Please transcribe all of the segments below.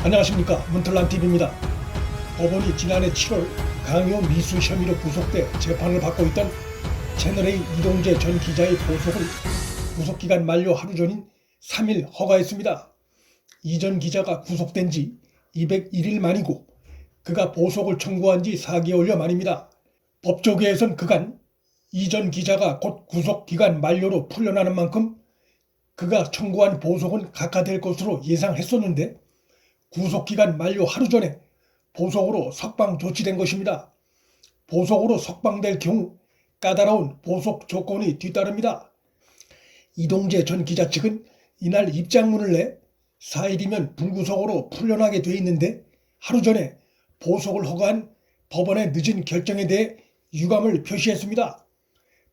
안녕하십니까, 문틀란TV입니다. 법원이 지난해 7월 강요 미수 혐의로 구속돼 재판을 받고 있던 채널A 이동재 전 기자의 보석을 구속기간 만료 하루 전인 3일 허가했습니다. 이 전 기자가 구속된 지 201일 만이고 그가 보석을 청구한 지 4개월여 만입니다. 법조계에선 그간 이 전 기자가 곧 구속기간 만료로 풀려나는 만큼 그가 청구한 보석은 각하될 것으로 예상했었는데 구속기간 만료 하루 전에 보석으로 석방 조치된 것입니다. 보석으로 석방될 경우 까다로운 보석 조건이 뒤따릅니다. 이동재 전 기자 측은 이날 입장문을 내 4일이면 불구속으로 풀려나게 돼 있는데 하루 전에 보석을 허가한 법원의 늦은 결정에 대해 유감을 표시했습니다.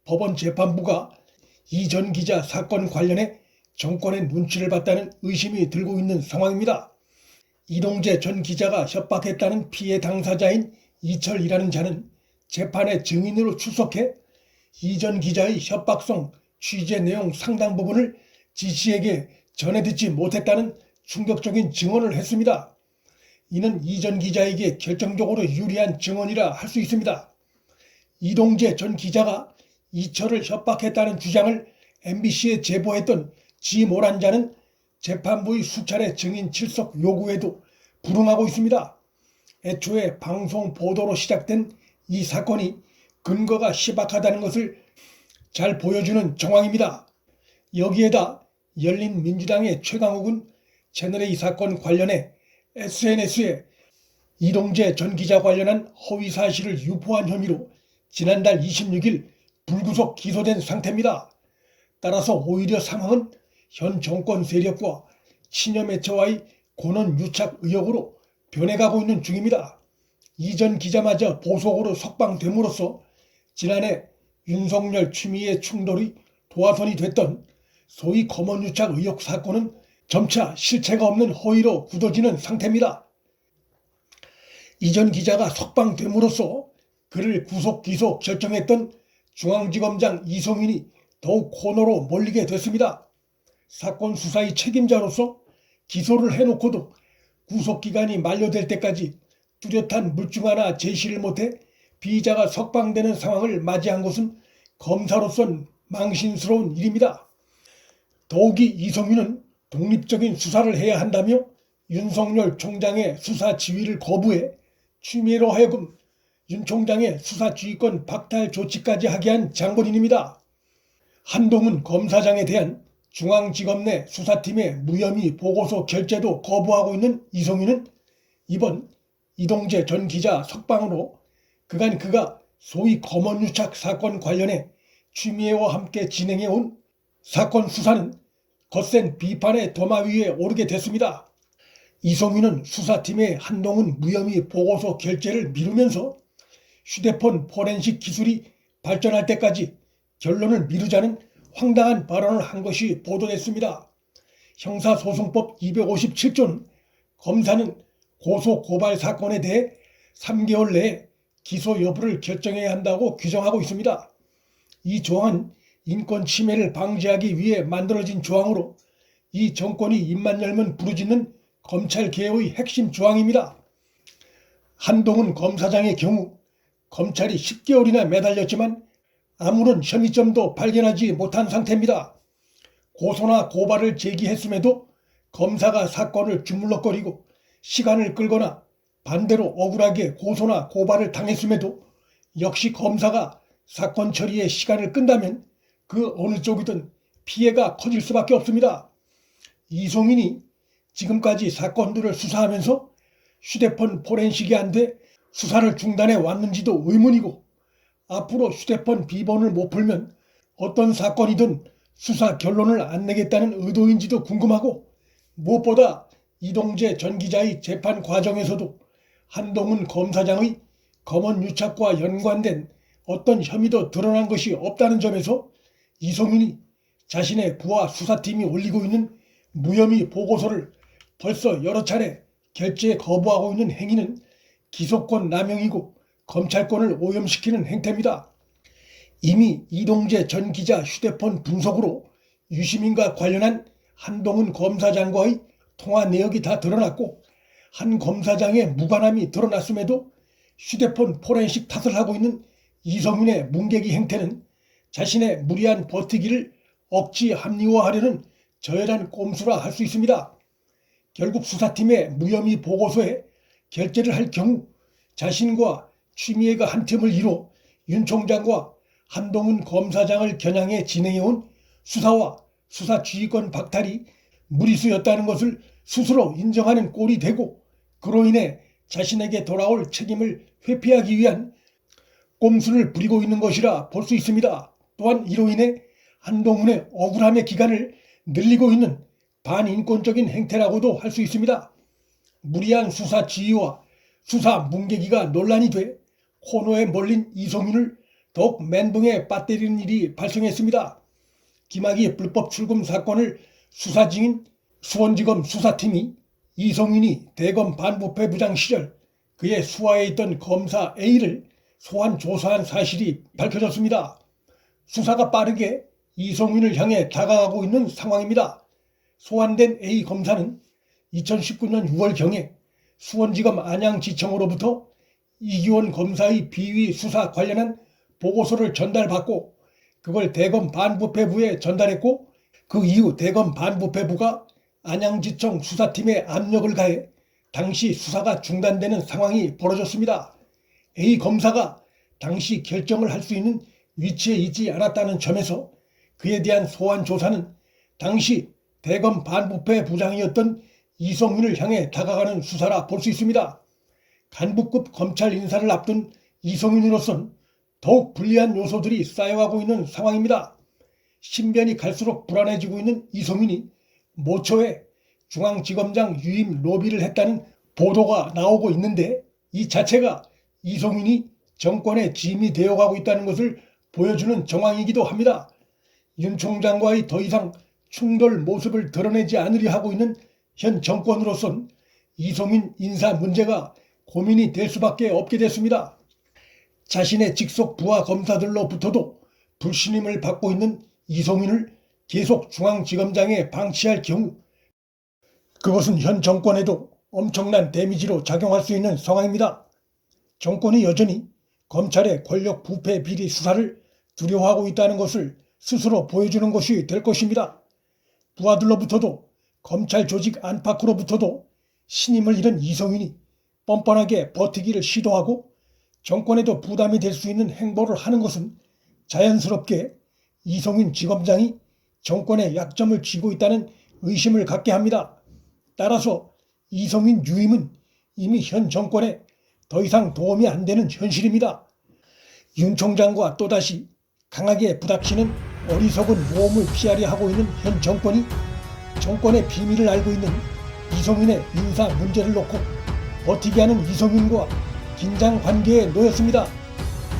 법원 재판부가 이 전 기자 사건 관련해 정권의 눈치를 봤다는 의심이 들고 있는 상황입니다. 이동재 전 기자가 협박했다는 피해 당사자인 이철이라는 자는 재판에 증인으로 출석해 이 전 기자의 협박성 취재 내용 상당 부분을 지씨에게 전해 듣지 못했다는 충격적인 증언을 했습니다. 이는 이 전 기자에게 결정적으로 유리한 증언이라 할 수 있습니다. 이동재 전 기자가 이철을 협박했다는 주장을 MBC에 제보했던 지모란 자는 재판부의 수차례 증인 출석 요구에도 불응하고 있습니다. 애초에 방송 보도로 시작된 이 사건이 근거가 희박하다는 것을 잘 보여주는 정황입니다. 여기에다 열린민주당의 최강욱은 채널A 사건 관련해 SNS에 이동재 전 기자 관련한 허위 사실을 유포한 혐의로 지난달 26일 불구속 기소된 상태입니다. 따라서 오히려 상황은 현 정권 세력과 친여 매체와의 권한 유착 의혹으로 변해가고 있는 중입니다. 이 전 기자마저 보석으로 석방됨으로써 지난해 윤석열 추미애 충돌이 도화선이 됐던 소위 검언 유착 의혹 사건은 점차 실체가 없는 허위로 굳어지는 상태입니다. 이 전 기자가 석방됨으로써 그를 구속 기소 결정했던 중앙지검장 이성윤이 더욱 코너로 몰리게 됐습니다. 사건 수사의 책임자로서 기소를 해놓고도 구속기간이 만료될 때까지 뚜렷한 물증 하나 제시를 못해 피의자가 석방되는 상황을 맞이한 것은 검사로선 망신스러운 일입니다. 더욱이 이성윤은 독립적인 수사를 해야 한다며 윤석열 총장의 수사 지휘를 거부해 추미애로 하여금 윤 총장의 수사 지휘권 박탈 조치까지 하게 한 장본인입니다. 한동훈 검사장에 대한 중앙지검 내 수사팀의 무혐의 보고서 결재도 거부하고 있는 이성윤은 이번 이동재 전 기자 석방으로 그간 그가 소위 검언유착 사건 관련해 추미애와 함께 진행해온 사건 수사는 거센 비판의 도마 위에 오르게 됐습니다. 이성윤은 수사팀의 한동훈 무혐의 보고서 결재를 미루면서 휴대폰 포렌식 기술이 발전할 때까지 결론을 미루자는 황당한 발언을 한 것이 보도됐습니다. 형사소송법 257조는 검사는 고소 고발 사건에 대해 3개월 내에 기소 여부를 결정해야 한다고 규정하고 있습니다. 이 조항은 인권 침해를 방지하기 위해 만들어진 조항으로 이 정권이 입만 열면 부르짖는 검찰 개혁의 핵심 조항입니다. 한동훈 검사장의 경우 검찰이 10개월이나 매달렸지만 아무런 혐의점도 발견하지 못한 상태입니다. 고소나 고발을 제기했음에도 검사가 사건을 주물럭거리고 시간을 끌거나 반대로 억울하게 고소나 고발을 당했음에도 역시 검사가 사건 처리에 시간을 끈다면 그 어느 쪽이든 피해가 커질 수밖에 없습니다. 이성윤이 지금까지 사건들을 수사하면서 휴대폰 포렌식이 안 돼 수사를 중단해 왔는지도 의문이고 앞으로 휴대폰 비번을 못 풀면 어떤 사건이든 수사 결론을 안 내겠다는 의도인지도 궁금하고 무엇보다 이동재 전 기자의 재판 과정에서도 한동훈 검사장의 검언 유착과 연관된 어떤 혐의도 드러난 것이 없다는 점에서 이성윤이 자신의 부하 수사팀이 올리고 있는 무혐의 보고서를 벌써 여러 차례 결재 거부하고 있는 행위는 기소권 남용이고 검찰권을 오염시키는 행태입니다. 이미 이동재 전 기자 휴대폰 분석으로 유시민과 관련한 한동훈 검사장과의 통화 내역이 다 드러났고 한 검사장의 무관함이 드러났음에도 휴대폰 포렌식 탓을 하고 있는 이성윤의 문개기 행태는 자신의 무리한 버티기를 억지 합리화하려는 저열한 꼼수라 할 수 있습니다. 결국 수사팀의 무혐의 보고서에 결재를 할 경우 자신과 추미애가 한 틈을 이뤄 윤 총장과 한동훈 검사장을 겨냥해 진행해온 수사와 수사 지휘권 박탈이 무리수였다는 것을 스스로 인정하는 꼴이 되고, 그로 인해 자신에게 돌아올 책임을 회피하기 위한 꼼수를 부리고 있는 것이라 볼 수 있습니다. 또한 이로 인해 한동훈의 억울함의 기간을 늘리고 있는 반인권적인 행태라고도 할 수 있습니다. 무리한 수사 지휘와 수사 문개기가 논란이 돼 코너에 몰린 이성윤을 더욱 멘붕에 빠뜨리는 일이 발생했습니다. 김학의 불법 출금 사건을 수사 중인 수원지검 수사팀이 이성윤이 대검 반부패 부장 시절 그의 수하에 있던 검사 A를 소환 조사한 사실이 밝혀졌습니다. 수사가 빠르게 이성윤을 향해 다가가고 있는 상황입니다. 소환된 A 검사는 2019년 6월경에 수원지검 안양지청으로부터 이기원 검사의 비위 수사 관련한 보고서를 전달받고 그걸 대검 반부패부에 전달했고, 그 이후 대검 반부패부가 안양지청 수사팀에 압력을 가해 당시 수사가 중단되는 상황이 벌어졌습니다. A 검사가 당시 결정을 할 수 있는 위치에 있지 않았다는 점에서 그에 대한 소환 조사는 당시 대검 반부패 부장이었던 이성윤을 향해 다가가는 수사라 볼 수 있습니다. 간부급 검찰 인사를 앞둔 이성윤으로선 더욱 불리한 요소들이 쌓여가고 있는 상황입니다. 신변이 갈수록 불안해지고 있는 이성윤이 모처에 중앙지검장 유임 로비를 했다는 보도가 나오고 있는데, 이 자체가 이성윤이 정권의 짐이 되어가고 있다는 것을 보여주는 정황이기도 합니다. 윤 총장과의 더 이상 충돌 모습을 드러내지 않으려 하고 있는 현 정권으로선 이성윤 인사 문제가 고민이 될 수밖에 없게 됐습니다. 자신의 직속 부하 검사들로부터도 불신임을 받고 있는 이성윤을 계속 중앙지검장에 방치할 경우 그것은 현 정권에도 엄청난 데미지로 작용할 수 있는 상황입니다. 정권이 여전히 검찰의 권력 부패 비리 수사를 두려워하고 있다는 것을 스스로 보여주는 것이 될 것입니다. 부하들로부터도 검찰 조직 안팎으로부터도 신임을 잃은 이성윤이 뻔뻔하게 버티기를 시도하고 정권에도 부담이 될 수 있는 행보를 하는 것은 자연스럽게 이성윤 지검장이 정권의 약점을 쥐고 있다는 의심을 갖게 합니다. 따라서 이성윤 유임은 이미 현 정권에 더 이상 도움이 안 되는 현실입니다. 윤 총장과 또다시 강하게 부닥치는 어리석은 모험을 피하려 하고 있는 현 정권이 정권의 비밀을 알고 있는 이성윤의 인사 문제를 놓고 버티게 하는 이성윤과 긴장 관계에 놓였습니다.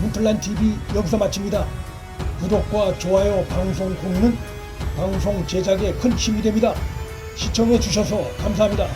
문틀란TV 여기서 마칩니다. 구독과 좋아요, 방송 공유는 방송 제작에 큰 힘이 됩니다. 시청해 주셔서 감사합니다.